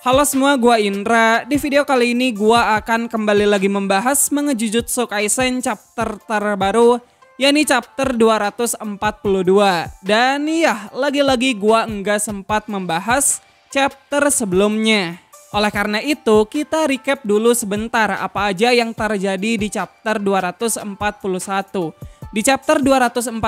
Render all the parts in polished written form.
Halo semua, gua Indra. Di video kali ini gua akan kembali lagi membahas Jujutsu Kaisen chapter terbaru, yakni chapter 242. Dan iya, lagi-lagi gua enggak sempat membahas chapter sebelumnya. Oleh karena itu, kita recap dulu sebentar apa aja yang terjadi di chapter 241. Di chapter 241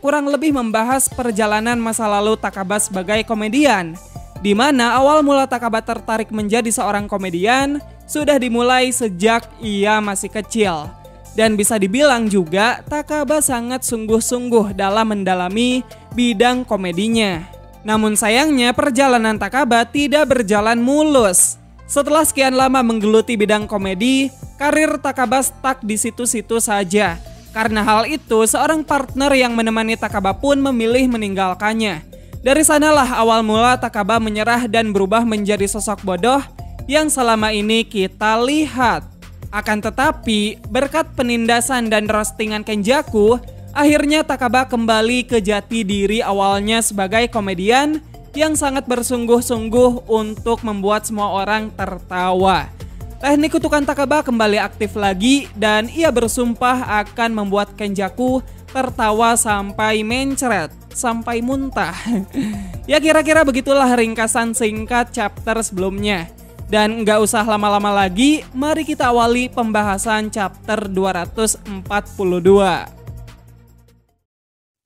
kurang lebih membahas perjalanan masa lalu Takaba sebagai komedian, di mana awal mula Takaba tertarik menjadi seorang komedian sudah dimulai sejak ia masih kecil. Dan bisa dibilang juga Takaba sangat sungguh-sungguh dalam mendalami bidang komedinya. Namun sayangnya perjalanan Takaba tidak berjalan mulus. Setelah sekian lama menggeluti bidang komedi, karir Takaba stuck di situ-situ saja. Karena hal itu, seorang partner yang menemani Takaba pun memilih meninggalkannya. Dari sanalah awal mula Takaba menyerah dan berubah menjadi sosok bodoh yang selama ini kita lihat. Akan tetapi, berkat penindasan dan roastingan Kenjaku, akhirnya Takaba kembali ke jati diri awalnya sebagai komedian yang sangat bersungguh-sungguh untuk membuat semua orang tertawa. Teknik kutukan Takaba kembali aktif lagi dan ia bersumpah akan membuat Kenjaku tertawa sampai mencret, sampai muntah. Ya kira-kira begitulah ringkasan singkat chapter sebelumnya. Dan nggak usah lama-lama lagi, mari kita awali pembahasan chapter 242.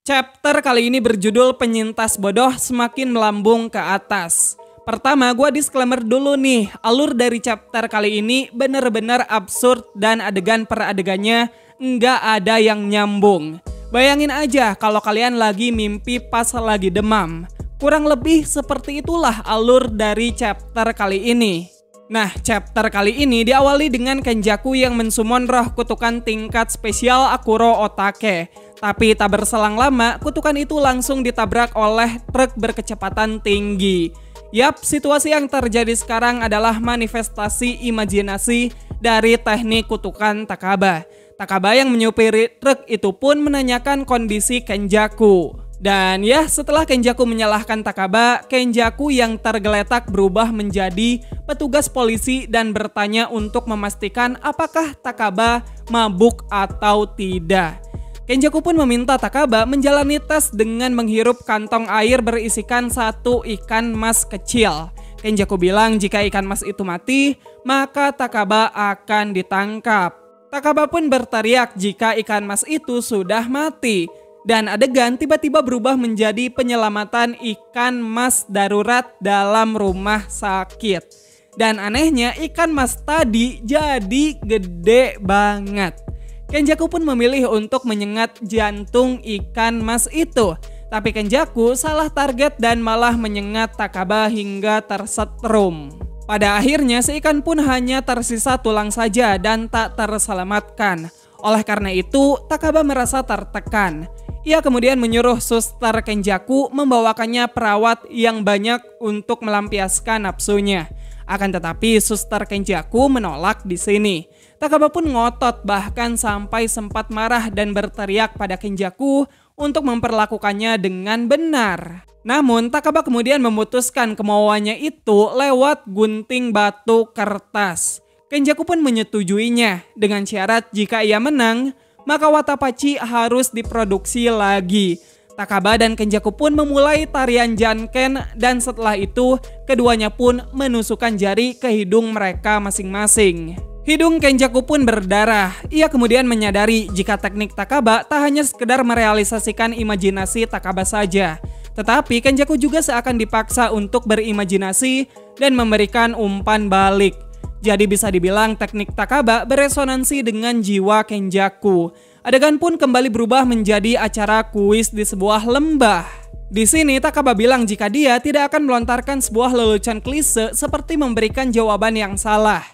Chapter kali ini berjudul Penyintas Bodoh Semakin Melambung ke Atas. Pertama, gue disclaimer dulu nih, alur dari chapter kali ini bener-bener absurd dan adegan per adegannya nggak ada yang nyambung. Bayangin aja kalau kalian lagi mimpi pas lagi demam. Kurang lebih seperti itulah alur dari chapter kali ini. Nah, chapter kali ini diawali dengan Kenjaku yang mensummon roh kutukan tingkat spesial Akuro Otake. Tapi tak berselang lama, kutukan itu langsung ditabrak oleh truk berkecepatan tinggi. Yap, situasi yang terjadi sekarang adalah manifestasi imajinasi dari teknik kutukan Takaba. Takaba yang menyupiri truk itu pun menanyakan kondisi Kenjaku. Dan ya, setelah Kenjaku menyalahkan Takaba, Kenjaku yang tergeletak berubah menjadi petugas polisi dan bertanya untuk memastikan apakah Takaba mabuk atau tidak. Kenjaku pun meminta Takaba menjalani tes dengan menghirup kantong air berisikan satu ikan mas kecil. Kenjaku bilang jika ikan mas itu mati, maka Takaba akan ditangkap. Takaba pun berteriak jika ikan mas itu sudah mati. Dan adegan tiba-tiba berubah menjadi penyelamatan ikan mas darurat dalam rumah sakit. Dan anehnya ikan mas tadi jadi gede banget. Kenjaku pun memilih untuk menyengat jantung ikan mas itu. Tapi Kenjaku salah target dan malah menyengat Takaba hingga tersetrum. Pada akhirnya si ikan pun hanya tersisa tulang saja dan tak terselamatkan. Oleh karena itu Takaba merasa tertekan. Ia kemudian menyuruh suster Kenjaku membawakannya perawat yang banyak untuk melampiaskan nafsunya. Akan tetapi suster Kenjaku menolak di sini. Takaba pun ngotot bahkan sampai sempat marah dan berteriak pada Kenjaku untuk memperlakukannya dengan benar. Namun Takaba kemudian memutuskan kemauannya itu lewat gunting batu kertas. Kenjaku pun menyetujuinya dengan syarat jika ia menang, maka Watapachi harus diproduksi lagi. Takaba dan Kenjaku pun memulai tarian Janken dan setelah itu keduanya pun menusukkan jari ke hidung mereka masing-masing. Hidung Kenjaku pun berdarah. Ia kemudian menyadari jika teknik Takaba tak hanya sekedar merealisasikan imajinasi Takaba saja, tetapi Kenjaku juga seakan dipaksa untuk berimajinasi dan memberikan umpan balik. Jadi bisa dibilang teknik Takaba beresonansi dengan jiwa Kenjaku. Adegan pun kembali berubah menjadi acara kuis di sebuah lembah. Di sini Takaba bilang jika dia tidak akan melontarkan sebuah lelucon klise seperti memberikan jawaban yang salah.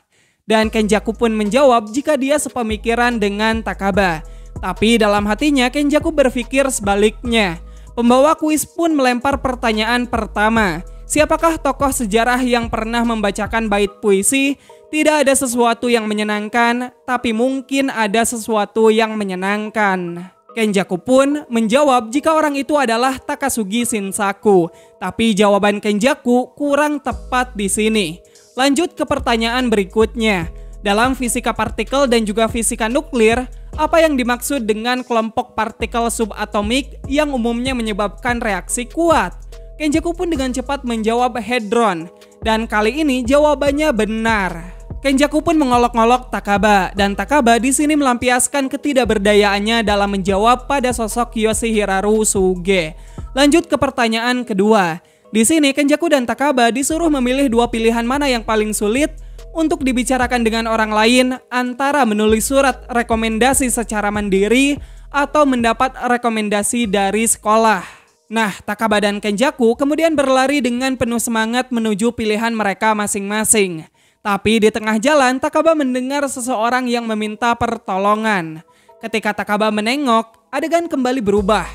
Dan Kenjaku pun menjawab jika dia sepemikiran dengan Takaba. Tapi dalam hatinya Kenjaku berpikir sebaliknya. Pembawa kuis pun melempar pertanyaan pertama. Siapakah tokoh sejarah yang pernah membacakan bait puisi? Tidak ada sesuatu yang menyenangkan, tapi mungkin ada sesuatu yang menyenangkan. Kenjaku pun menjawab jika orang itu adalah Takasugi Shinsaku. Tapi jawaban Kenjaku kurang tepat di sini. Lanjut ke pertanyaan berikutnya. Dalam fisika partikel dan juga fisika nuklir, apa yang dimaksud dengan kelompok partikel subatomik yang umumnya menyebabkan reaksi kuat? Kenjaku pun dengan cepat menjawab hadron. Dan kali ini jawabannya benar. Kenjaku pun mengolok-olok Takaba, dan Takaba di sini melampiaskan ketidakberdayaannya dalam menjawab pada sosok Yoshihiraru Suge. Lanjut ke pertanyaan kedua. Di sini Kenjaku dan Takaba disuruh memilih dua pilihan mana yang paling sulit untuk dibicarakan dengan orang lain, antara menulis surat rekomendasi secara mandiri atau mendapat rekomendasi dari sekolah. Nah, Takaba dan Kenjaku kemudian berlari dengan penuh semangat menuju pilihan mereka masing-masing. Tapi di tengah jalan, Takaba mendengar seseorang yang meminta pertolongan. Ketika Takaba menengok, adegan kembali berubah,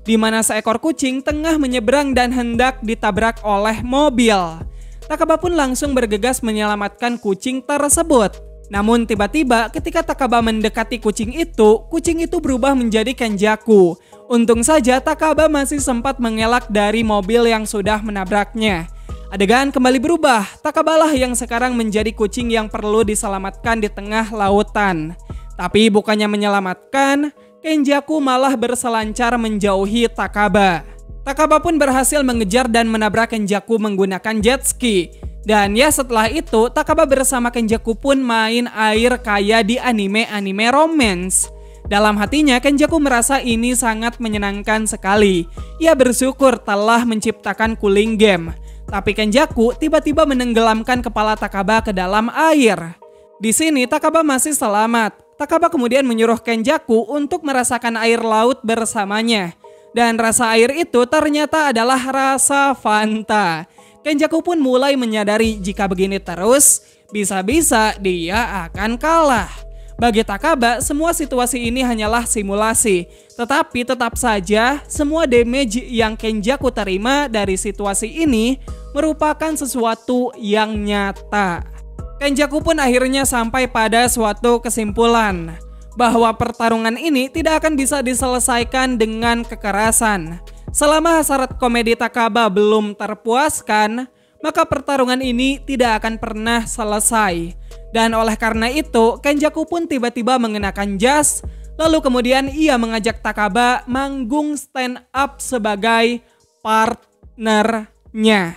di mana seekor kucing tengah menyeberang dan hendak ditabrak oleh mobil. Takaba pun langsung bergegas menyelamatkan kucing tersebut. Namun tiba-tiba ketika Takaba mendekati kucing itu berubah menjadi Kenjaku. Untung saja Takaba masih sempat mengelak dari mobil yang sudah menabraknya. Adegan kembali berubah, Takabalah yang sekarang menjadi kucing yang perlu diselamatkan di tengah lautan. Tapi bukannya menyelamatkan, Kenjaku malah berselancar menjauhi Takaba. Takaba pun berhasil mengejar dan menabrak Kenjaku menggunakan jet ski. Dan ya setelah itu, Takaba bersama Kenjaku pun main air kayak di anime-anime romance. Dalam hatinya, Kenjaku merasa ini sangat menyenangkan sekali. Ia bersyukur telah menciptakan cooling game. Tapi Kenjaku tiba-tiba menenggelamkan kepala Takaba ke dalam air. Di sini Takaba masih selamat. Takaba kemudian menyuruh Kenjaku untuk merasakan air laut bersamanya. Dan rasa air itu ternyata adalah rasa Fanta. Kenjaku pun mulai menyadari jika begini terus, bisa-bisa dia akan kalah. Bagi Takaba, semua situasi ini hanyalah simulasi. Tetapi tetap saja, semua damage yang Kenjaku terima dari situasi ini merupakan sesuatu yang nyata. Kenjaku pun akhirnya sampai pada suatu kesimpulan bahwa pertarungan ini tidak akan bisa diselesaikan dengan kekerasan. Selama hasrat komedi Takaba belum terpuaskan, maka pertarungan ini tidak akan pernah selesai. Dan oleh karena itu, Kenjaku pun tiba-tiba mengenakan jas, lalu kemudian ia mengajak Takaba manggung stand up sebagai partnernya.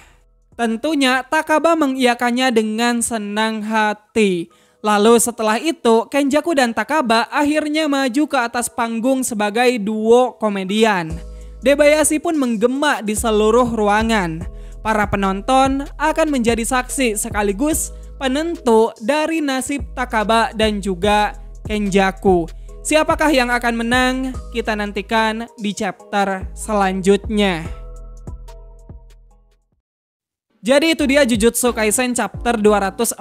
Tentunya Takaba mengiyakannya dengan senang hati. Lalu setelah itu, Kenjaku dan Takaba akhirnya maju ke atas panggung sebagai duo komedian. Debayashi pun menggema di seluruh ruangan. Para penonton akan menjadi saksi sekaligus penentu dari nasib Takaba dan juga Kenjaku. Siapakah yang akan menang? Kita nantikan di chapter selanjutnya. Jadi itu dia Jujutsu Kaisen chapter 242.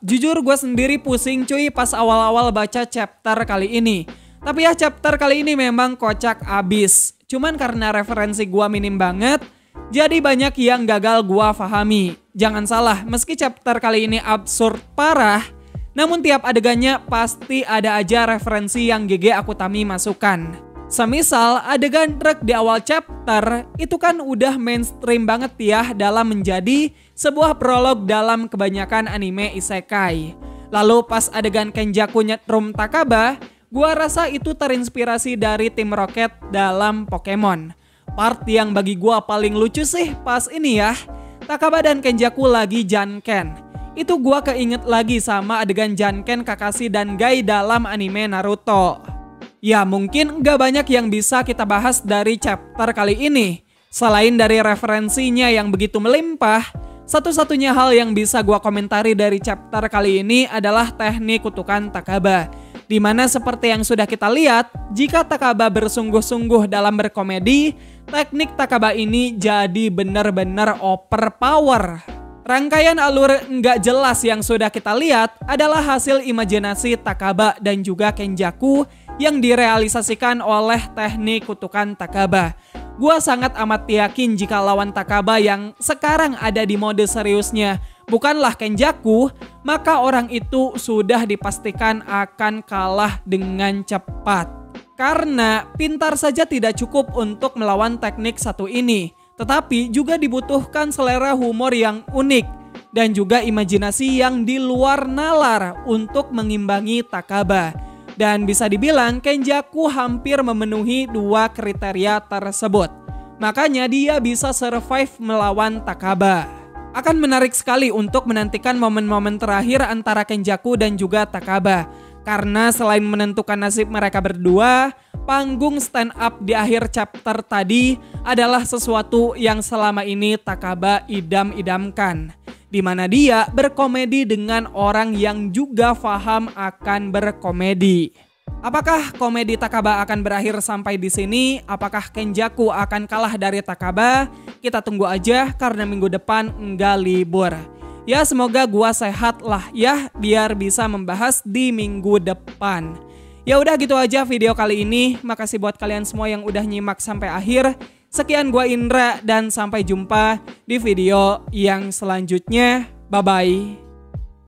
Jujur gue sendiri pusing cuy pas awal-awal baca chapter kali ini. Tapi ya chapter kali ini memang kocak abis. Cuman karena referensi gue minim banget, jadi banyak yang gagal gue pahami. Jangan salah, meski chapter kali ini absurd parah, namun tiap adegannya pasti ada aja referensi yang GG Akutami masukkan. Semisal adegan truk di awal chapter itu kan udah mainstream banget ya dalam menjadi sebuah prolog dalam kebanyakan anime isekai. Lalu pas adegan Kenjaku nyetrum Takaba, gua rasa itu terinspirasi dari Team Rocket dalam Pokemon. Part yang bagi gua paling lucu sih pas ini ya, Takaba dan Kenjaku lagi janken. Itu gua keinget lagi sama adegan janken Kakashi dan Gai dalam anime Naruto. Ya mungkin gak banyak yang bisa kita bahas dari chapter kali ini. Selain dari referensinya yang begitu melimpah, satu-satunya hal yang bisa gua komentari dari chapter kali ini adalah teknik kutukan Takaba. Dimana seperti yang sudah kita lihat, jika Takaba bersungguh-sungguh dalam berkomedi, teknik Takaba ini jadi benar-benar overpower. Rangkaian alur nggak jelas yang sudah kita lihat adalah hasil imajinasi Takaba dan juga Kenjaku yang direalisasikan oleh teknik kutukan Takaba. Gua sangat amat yakin jika lawan Takaba yang sekarang ada di mode seriusnya bukanlah Kenjaku, maka orang itu sudah dipastikan akan kalah dengan cepat. Karena pintar saja tidak cukup untuk melawan teknik satu ini, tetapi juga dibutuhkan selera humor yang unik dan juga imajinasi yang di luar nalar untuk mengimbangi Takaba. Dan bisa dibilang Kenjaku hampir memenuhi dua kriteria tersebut. Makanya dia bisa survive melawan Takaba. Akan menarik sekali untuk menantikan momen-momen terakhir antara Kenjaku dan juga Takaba. Karena selain menentukan nasib mereka berdua, panggung stand up di akhir chapter tadi adalah sesuatu yang selama ini Takaba idam-idamkan. Di mana dia berkomedi dengan orang yang juga paham akan berkomedi. Apakah komedi Takaba akan berakhir sampai di sini? Apakah Kenjaku akan kalah dari Takaba? Kita tunggu aja karena minggu depan enggak libur. Ya semoga gua sehat lah ya biar bisa membahas di minggu depan. Ya udah gitu aja video kali ini. Makasih buat kalian semua yang udah nyimak sampai akhir. Sekian gua Indra dan sampai jumpa di video yang selanjutnya. Bye bye.